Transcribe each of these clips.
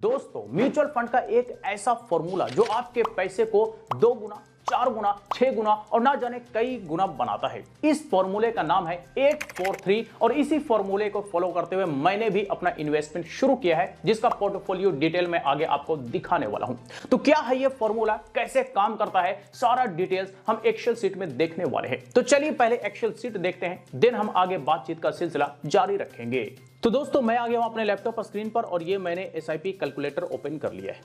दोस्तों, mutual fund का एक ऐसा फॉर्मूला जो आपके पैसे को 2 गुना, 4 गुना, 6 गुना और ना जाने कई गुना बनाता है। इस फॉर्मूले का नाम है 843 और इसी फॉर्मूले को फॉलो करते हुए मैंने भी अपना इन्वेस्टमेंट शुरू किया है, जिसका पोर्टफोलियो डिटेल में आगे आपको दिखाने वाला हूं। तो क्या है ये फॉर्मूला, कैसे काम करता है, सारा डिटेल्स हम एक्सेल शीट में देखने वाले हैं। तो चलिए पहले एक्सेल शीट देखते हैं, देन हम आगे बातचीत का सिलसिला जारी रखेंगे। तो दोस्तों, मैं आ गया हूं अपने लैपटॉप स्क्रीन पर और ये मैंने एसआईपी कैलकुलेटर ओपन कर लिया है।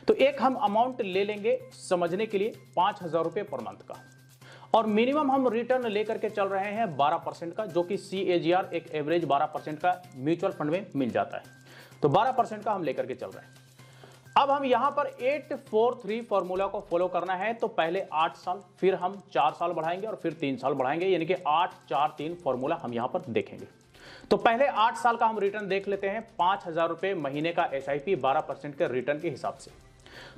तो एक हम अमाउंट ले लेंगे समझने के लिए 5,000 रुपए पर मंथ का, और मिनिमम हम रिटर्न लेकर के चल रहे हैं 12% का, जो कि CAGR एक एवरेज 12% का म्यूचुअल फंड में मिल जाता है। तो 12% का हम लेकर के चल रहे हैं। अब हम यहां पर 843 फॉर्मूला को फॉलो करना है। तो पहले 8 साल, फिर हम 4 साल बढ़ाएंगे और फिर 3 साल बढ़ाएंगे, यानी कि 8 4 3 फॉर्मूला हम यहां पर देखेंगे। तो पहले 8 साल का हम रिटर्न देख लेते हैं। 5,000 रुपए महीने का SIP 12% के रिटर्न के हिसाब से।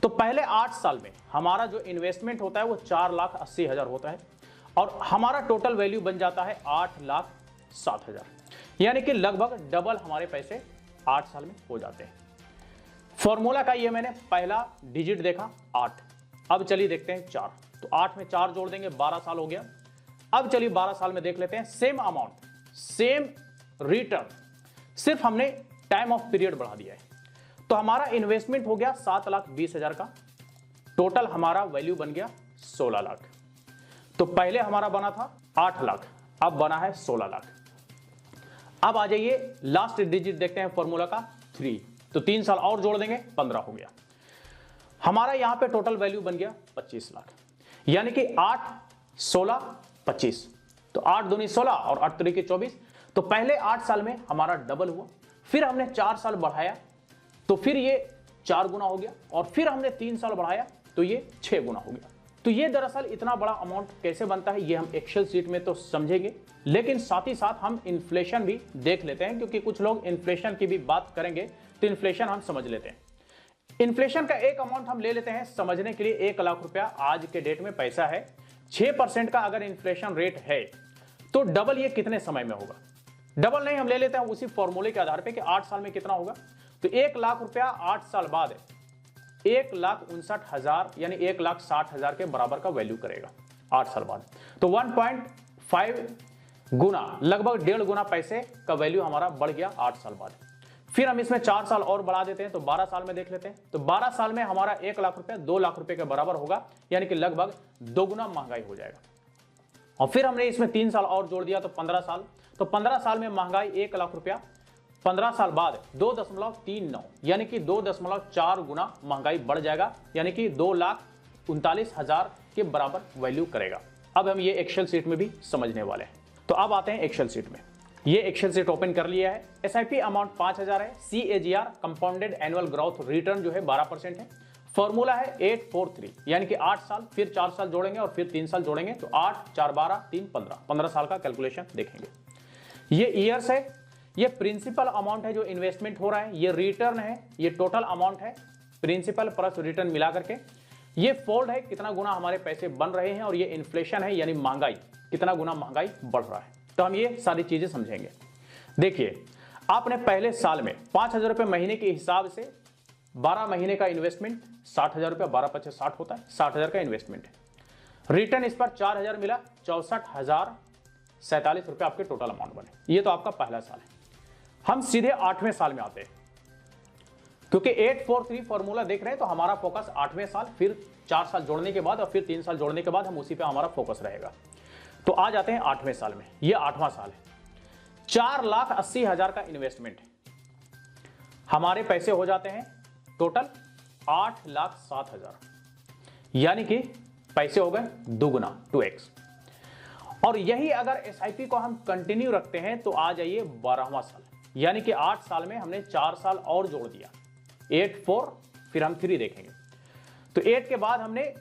तो पहले 8 साल में हमारा जो इन्वेस्टमेंट होता है वो 4,80,000 होता है और हमारा टोटल वैल्यू बन जाता है 8,07,000, यानी कि लगभग डबल हमारे पैसे 8 साल में हो जाते हैं। फॉर्मूला का ये मैंने पहला डिजिट देखा 8। अब चलिए देखते हैं 4। तो 8 में 4 जोड़ देंगे, 12 साल हो गया। अब चलिए 12 साल में देख लेते हैं। सेम अमाउंट, सेम रिटर्न, सिर्फ हमने टाइम ऑफ पीरियड बढ़ा दिया है। तो हमारा इन्वेस्टमेंट हो गया 7,20,000 का, टोटल हमारा वैल्यू बन गया 16 लाख। तो पहले हमारा बना था 8 लाख, अब बना है 16 लाख। अब आ जाइए लास्ट डिजिट देखते हैं फॉर्मूला का 3। तो 3 साल और जोड़ देंगे, 15 हो गया। हमारा यहां पे टोटल वैल्यू बन गया 25 लाख, यानी कि 8 16 25। तो 8 दूनी 16 और 8 त्रिके 24। तो पहले 8 साल में हमारा डबल हुआ, फिर हमने 4 साल बढ़ाया तो फिर ये 4 गुना हो गया, और फिर हमने 3 साल बढ़ाया तो ये 6 गुना हो गया। तो ये दरअसल इतना बड़ा अमाउंट कैसे बनता है ये हम एक्सेल शीट में तो समझेंगे, लेकिन साथ ही साथ हम इन्फ्लेशन भी देख लेते हैं, क्योंकि कुछ लोग इन्फ्लेशन की भी बात करेंगे। तो इन्फ्लेशन हम समझ लेते हैं। इन्फ्लेशन का एक अमाउंट हम ले लेते हैं समझने के लिए। 1 लाख रुपया आज के डेट में पैसा है। 6% का अगर इन्फ्लेशन रेट है तो डबल ये कितने समय में होगा? डबल नहीं, हम ले लेते हैं उसी फॉर्मूले के आधार पे कि 8 साल में कितना होगा। तो 1 लाख रुपया 8 साल बाद 1,59,000 यानी 1,60,000 के बराबर का वैल्यू करेगा 8 साल बाद। तो 1.5 गुना, लगभग 1.5 गुना पैसे का वैल्यू हमारा बढ़ गया 8 साल बाद। फिर हम इसमें 4 साल और बढ़ा देते हैं, तो 12 साल में देख लेते हैं। तो 12 साल में हमारा 1 लाख रुपया 2 लाख रुपए के बराबर होगा, यानी कि लगभग 2 गुना महंगाई हो जाएगा। और फिर हमने इसमें 3 साल और जोड़ दिया, तो 15 साल। तो 15 साल में महंगाई 1 लाख रुपया, 15 साल बाद 2.39 यानी कि 2.4 गुना महंगाई बढ़ जाएगा, यानी कि 2,39,000 के बराबर वैल्यू करेगा। अब हम ये एक्सेल शीट में भी समझने वाले हैं। तो अब आते हैं एक्सेल शीट में। ये एक्सेल शीट ओपन कर लिया है। SIP अमाउंट 5,000 है। CAGR compounded annual growth return जो है 12% है। फॉर्मूला है 843, यानी कि 8 साल, फिर 4 साल जोड़ेंगे और फिर 3 साल जोड़ेंगे। तो 8 4 12 3 15, 15 साल का कैलकुलेशन देखेंगे। ये ईयर्स है, ये प्रिंसिपल अमाउंट है जो इन्वेस्टमेंट हो रहा है, ये रिटर्न है, ये टोटल अमाउंट है प्रिंसिपल प्लस रिटर्न मिला करके। ये फोल्ड है, कितना गुना हमारे पैसे बन रहे हैं, और ये इन्फ्लेशन है यानी महंगाई, कितना गुना महंगाई बढ़ रहा है। तो हम ये सारी चीजें समझेंगे। देखिए, आपने पहले साल में 5,000 रुपए महीने के हिसाब से 12 महीने का इन्वेस्टमेंट 60,000 रुपया, 12 25 60 होता है, 60,000 का इन्वेस्टमेंट है। रिटर्न इस पर 4,000 मिला, 64,047 रुपये आपके टोटल अमाउंट बने। ये तो आपका पहला साल है। हम सीधे 8वें साल में आते हैं, क्योंकि 843 फॉर्मूला देख रहे हैं तो हमारा फोकस 8वें साल, फिर 4 साल जोड़ने के बाद और फिर 3 साल जोड़ने के बाद हम उसी पे हमारा फोकस रहेगा। तो आ जाते हैं 8वें साल में। ये 8वां साल है। 4,80,000 का इन्वेस्टमेंट है। हमारे पैसे हो जाते हैं टोटल 8,07,000, यानी कि पैसे हो गए दुगुना, 2x। और यही अगर SIP को हम कंटिन्यू रखते हैं तो आ जाइए 12वां साल, यानी कि 8 साल में हमने 4 साल और जोड़ दिया, 8 4, फिर हम 3 देखेंगे। तो 8 के बाद हमने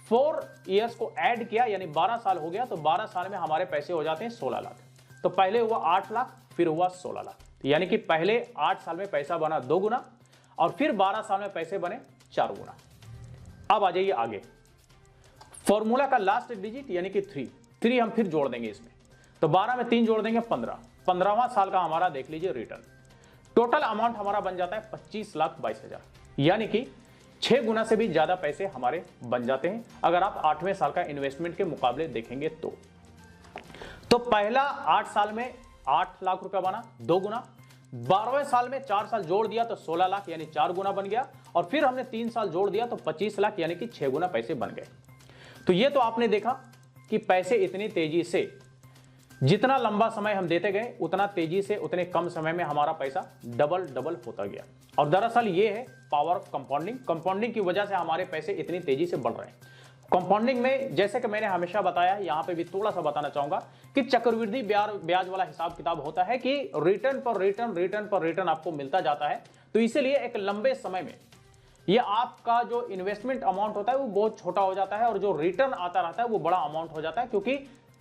4 ईयर्स को ऐड किया, यानी 12 साल हो गया। तो 12 साल में हमारे पैसे हो जाते हैं 16 लाख। तो पहले हुआ 8 लाख, फिर हुआ 16 लाख, यानी कि पहले 8 साल में पैसा बना 2 गुना और फिर 12 साल में पैसे बने 4 गुना। अब आ जाइए आगे। फॉर्मूला का लास्ट डिजिट यानी कि 3 हम फिर जोड़ देंगे इसमें। तो 12 में 3 जोड़ देंगे 15, 15वां साल का हमारा देख लीजिए रिटर्न। टोटल अमाउंट हमारा बन जाता है 25,22,000, यानी कि 6 गुना से भी ज्यादा पैसे हमारे बन जाते हैं अगर आप 8वें साल का इन्वेस्टमेंट के मुकाबले देखेंगे तो पहला 8 साल में 8 लाख रुपया बना, 2 गुना। 12वें साल में 4 साल जोड़ दिया तो 16 लाख यानी 4 गुना बन गया, और फिर हमने 3 साल जोड़ दिया तो 25 लाख यानी कि 6 गुना पैसे बन गए। तो ये तो आपने देखा कि पैसे इतनी तेजी से, जितना लंबा समय हम देते गए उतना तेजी से उतने कम समय में हमारा पैसा डबल होता गया। और दरअसल ये है पावर ऑफ कंपाउंडिंग। कंपाउंडिंग की वजह से हमारे पैसे इतनी तेजी से बढ़ रहे हैं। कंपाउंडिंग में जैसे कि मैंने हमेशा बताया, यहां पे भी थोड़ा सा बताना चाहूंगा कि चक्रवृद्धि ब्याज वाला हिसाब किताब होता है कि रिटर्न पर रिटर्न आपको मिलता जाता है। तो इसीलिए एक लंबे समय में ये आपका जो इन्वेस्टमेंट अमाउंट होता है वो बहुत छोटा हो जाता है और जो रिटर्न आता रहता है वो बड़ा अमाउंट हो जाता है, क्योंकि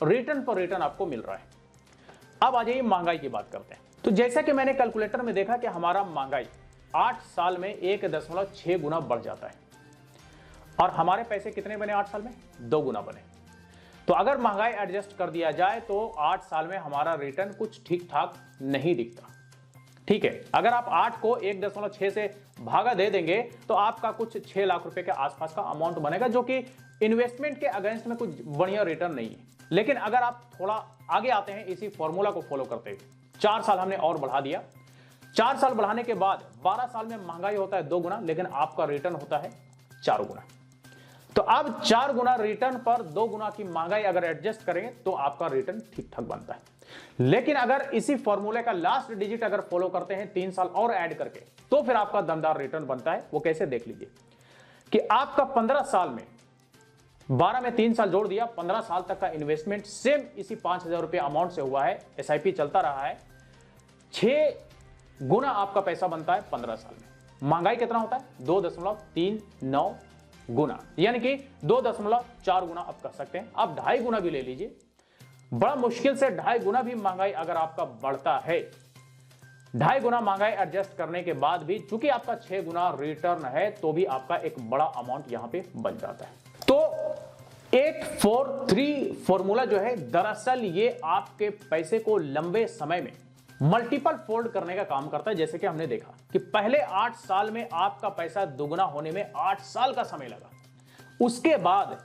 रिटर्न पर रिटर्न आपको मिल रहा है। अब आ जाइए महंगाई की बात करते हैं। तो जैसा कि मैंने कैलकुलेटर में देखा कि हमारा महंगाई 8 साल में 1.6 गुना बढ़ जाता है, और हमारे पैसे कितने बने 8 साल में? 2 गुना बने। तो अगर महंगाई एडजस्ट कर दिया जाए तो 8 साल में हमारा रिटर्न कुछ ठीक ठाक नहीं दिखता। ठीक है, अगर आप 8 को 1.6 से भागा दे देंगे तो आपका कुछ 6 लाख रुपए के आसपास का अमाउंट बनेगा, जो कि इन्वेस्टमेंट के अगेंस्ट में कुछ बढ़िया रिटर्न नहीं है। लेकिन अगर आप थोड़ा आगे आते हैं इसी फॉर्मूला को फॉलो करते हुए, 4 साल हमने और बढ़ा दिया। 4 साल बढ़ाने के बाद 12 साल में महंगाई होता है 2 गुना, लेकिन आपका रिटर्न होता है 4 गुना। तो अब 4 गुना रिटर्न पर 2 गुना की महंगाई अगर एडजस्ट करेंगे तो आपका रिटर्न ठीक ठाक बनता है। लेकिन अगर इसी फॉर्मूले का लास्ट डिजिट अगर फॉलो करते हैं 3 साल और ऐड करके, तो फिर आपका दमदार रिटर्न बनता है। वो कैसे, देख लीजिए कि आपका 15 साल में 12 में 3 साल जोड़ दिया, 15 साल तक का इन्वेस्टमेंट सेम इसी 5,000 रुपए अमाउंट से हुआ है, एसआईपी चलता रहा है। 6 गुना आपका पैसा बनता है 15 साल में। महंगाई कितना होता है? 2.39 गुना, यानी कि 2.4 गुना आप कर सकते हैं। आप 2.5 गुना भी ले लीजिए, बड़ा मुश्किल से 2.5 गुना भी महंगाई अगर आपका बढ़ता है, 2.5 गुना महंगाई एडजस्ट करने के बाद भी चूंकि आपका 6 गुना रिटर्न है, तो भी आपका एक बड़ा अमाउंट यहां पे बन जाता है। तो 843 फॉर्मूला जो है, दरअसल ये आपके पैसे को लंबे समय में मल्टीपल फोल्ड करने का काम करता है। जैसे कि हमने देखा कि पहले 8 साल में आपका पैसा दुगना होने में 8 साल का समय लगा, उसके बाद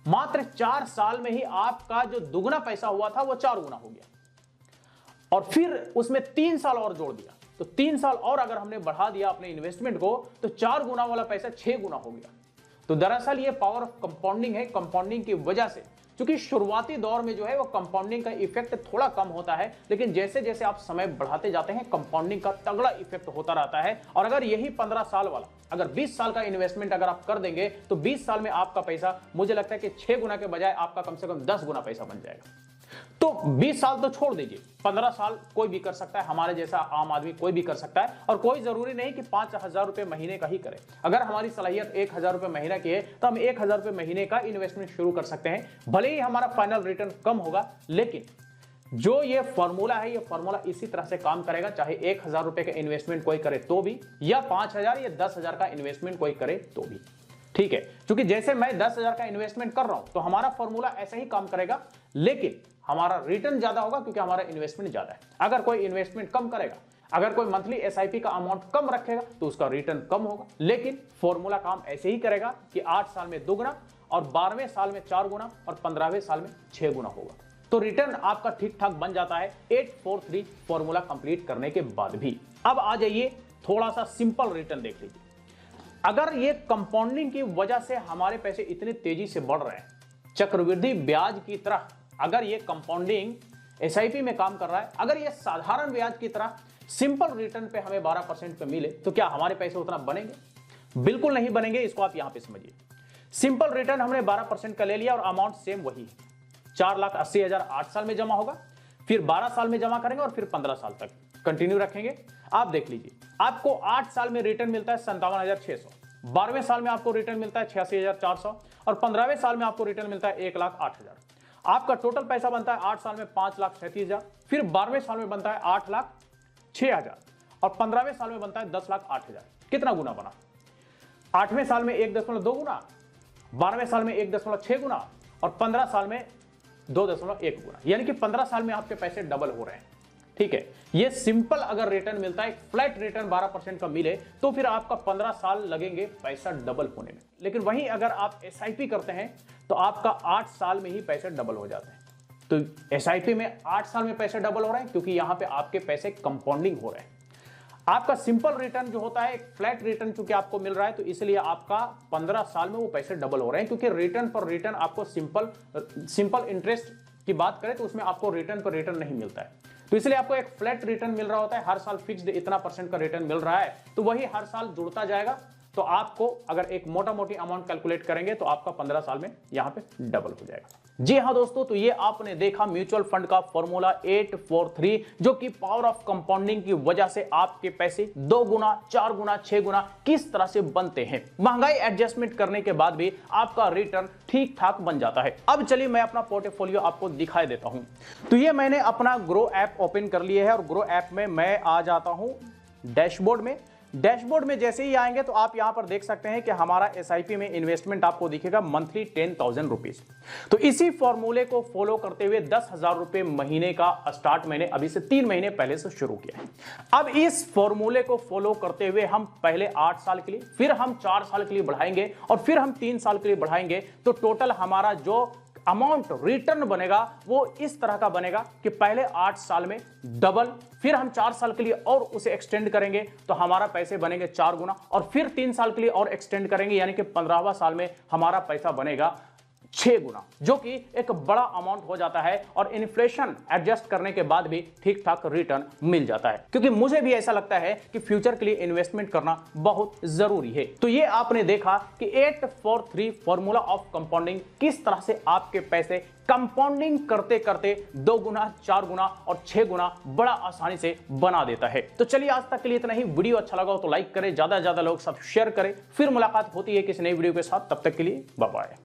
मात्र 4 साल में ही आपका जो दुगना पैसा हुआ था वो 4 गुना हो गया, और फिर उसमें 3 साल और जोड़ दिया। तो 3 साल और अगर हमने बढ़ा दिया अपने इन्वेस्टमेंट को, तो 4 गुना वाला पैसा 6 गुना हो गया। तो दरअसल ये पावर ऑफ कंपाउंडिंग है। कंपाउंडिंग की वजह से, क्योंकि शुरुआती दौर में जो है वो कंपाउंडिंग का इफेक्ट थोड़ा कम होता है, लेकिन जैसे जैसे आप समय बढ़ाते जाते हैं कंपाउंडिंग का तगड़ा इफेक्ट होता रहता है। और अगर यही 15 साल वाला, अगर 20 साल का इन्वेस्टमेंट अगर आप कर देंगे, तो 20 साल में आपका पैसा, मुझे लगता है कि 6 गुना के बजाय आपका कम से कम 10 गुना पैसा बन जाएगा। तो 20 साल तो छोड़ दीजिए, 15 साल कोई भी कर सकता है, हमारे जैसा आम आदमी कोई भी कर सकता है। और कोई जरूरी नहीं कि 5,000 रुपए महीने का ही करें। अगर हमारी सलाहियत 1,000 रुपए महीने की है, तो हम 1,000 रुपए महीने का इन्वेस्टमेंट शुरू कर सकते हैं। भले ही हमारा फाइनल रिटर्न कम होगा, लेकिन जो ये फॉर्मूला है, ये फॉर्मूला इसी तरह से काम करेगा, चाहे 1,000 रुपए का इन्वेस्टमेंट कोई करे तो भी, या 5,000 या 10,000 का इन्वेस्टमेंट कोई करे तो भी। ठीक है, क्योंकि जैसे मैं 10,000 का इन्वेस्टमेंट कर रहा हूं, तो हमारा फॉर्मूला ऐसा ही काम करेगा, लेकिन हमारा रिटर्न ज्यादा होगा क्योंकि हमारा इन्वेस्टमेंट ज्यादा है। अगर कोई इन्वेस्टमेंट कम करेगा, अगर कोई मंथली एसआईपी का अमाउंट कम रखेगा, तो उसका रिटर्न कम होगा। लेकिन फॉर्मूला काम ऐसे ही करेगा कि 8 साल में 2 गुना, और 12वें साल में 4 गुना, और 15वें साल में 6 गुना होगा। तो रिटर्न आपका ठीक ठाक बन जाता है 843 फॉर्मूला कंप्लीट करने के बाद भी। अब आ जाइए, थोड़ा सा सिंपल रिटर्न देख लीजिए। अगर ये कंपाउंडिंग की वजह से हमारे पैसे इतनी तेजी से बढ़ रहे हैं, चक्रवृद्धि ब्याज की तरह, अगर ये कंपाउंडिंग एसआईपी में काम कर रहा है, अगर ये साधारण ब्याज की तरह सिंपल रिटर्न पे हमें 12% पे मिले, तो क्या हमारे पैसे उतना बनेंगे? बिल्कुल नहीं बनेंगे। इसको आप यहां पे समझिए। सिंपल रिटर्न हमने 12% का ले लिया और अमाउंट सेम वही है, 4,80,000 8 साल में जमा होगा, फिर 12 साल में जमा करेंगे और फिर 15 साल तक कंटिन्यू रखेंगे। आप देख लीजिए, आपको 8 साल में रिटर्न मिलता है 57,600, 12वें साल में आपको रिटर्न मिलता है 86,400, और 15वें साल में आपको रिटर्न मिलता है 1,08,000। आपका टोटल पैसा बनता है 8 साल में 5,37,000, फिर 12वें साल में बनता है 8,06,000, और 15वें साल में बनता है 10,08,000। कितना गुना बना? 8वें साल में 1.2 गुना, 12वें साल में 1.6 गुना, और 15 साल में 2.1 गुना, यानी कि 15 साल में आपके पैसे डबल हो रहे हैं। ठीक है, ये सिंपल अगर रिटर्न मिलता है, फ्लैट रिटर्न 12% का मिले, तो फिर आपका 15 साल लगेंगे पैसा डबल होने में। लेकिन वहीं अगर आप एसआईपी करते हैं तो आपका 8 साल में ही पैसे डबल हो जाते हैं। तो एसआईपी में 8 साल में पैसे डबल हो रहे हैं, क्योंकि यहां पे आपके पैसे कंपाउंडिंग हो रहे हैं। आपका सिंपल रिटर्न जो होता है, एक फ्लैट रिटर्न चूंकि आपको मिल रहा है, तो इसलिए आपका 15 साल में वो पैसे डबल हो रहे हैं, क्योंकि रिटर्न पर रिटर्न आपको सिंपल इंटरेस्ट की बात करें तो उसमें आपको रिटर्न पर रिटर्न नहीं मिलता है। तो इसलिए आपको एक फ्लैट रिटर्न मिल रहा होता है, हर साल फिक्स्ड इतना % का रिटर्न मिल रहा है, तो वही हर साल जुड़ता जाएगा। तो आपको अगर एक मोटा मोटी अमाउंट कैलकुलेट करेंगे तो आपका 15 साल में यहां पे डबल हो जाएगा। जी हां दोस्तों, तो ये आपने देखा म्यूचुअल फंड का फॉर्मूला 843, जो कि पावर ऑफ कंपाउंडिंग की वजह से आपके पैसे 2 गुना, 4 गुना, 6 गुना किस तरह से बनते हैं। महंगाई एडजस्टमेंट करने के बाद भी आपका रिटर्न ठीक ठाक बन जाता है। अब चलिए मैं अपना पोर्टफोलियो आपको दिखाई देता हूं। तो ये मैंने अपना ग्रो ऐप ओपन कर लिया है और ग्रो ऐप में मैं आ जाता हूं डैशबोर्ड में। डैशबोर्ड में जैसे ही आएंगे तो आप यहां पर देख सकते हैं कि हमारा एसआईपी में इन्वेस्टमेंट आपको दिखेगा मंथली 10,000 रुपीज। तो इसी फॉर्मूले को फॉलो करते हुए 10,000 रुपए महीने का स्टार्ट मैंने अभी से 3 महीने पहले से शुरू किया है। अब इस फॉर्मूले को फॉलो करते हुए हम पहले 8 साल के लिए, फिर हम 4 साल के लिए बढ़ाएंगे और फिर हम 3 साल के लिए बढ़ाएंगे। तो टोटल हमारा जो अमाउंट रिटर्न बनेगा वो इस तरह का बनेगा कि पहले 8 साल में डबल, फिर हम 4 साल के लिए और उसे एक्सटेंड करेंगे तो हमारा पैसे बनेंगे 4 गुना, और फिर 3 साल के लिए और एक्सटेंड करेंगे, यानी कि 15वां साल में हमारा पैसा बनेगा 6 गुना, जो कि एक बड़ा अमाउंट हो जाता है और इन्फ्लेशन एडजस्ट करने के बाद भी ठीक ठाक रिटर्न मिल जाता है। क्योंकि मुझे भी ऐसा लगता है कि फ्यूचर के लिए इन्वेस्टमेंट करना बहुत जरूरी है। तो ये आपने देखा कि 843 फॉर्मूला ऑफ कंपाउंडिंग किस तरह से आपके पैसे कंपाउंडिंग करते करते 2 गुना, 4 गुना और 6 गुना बड़ा आसानी से बना देता है। तो चलिए आज तक के लिए इतना ही। वीडियो अच्छा लगा हो तो लाइक करें, ज्यादा से ज्यादा लोग सब शेयर करें। फिर मुलाकात होती है किसी नई वीडियो के साथ, तब तक के लिए बाय बाय।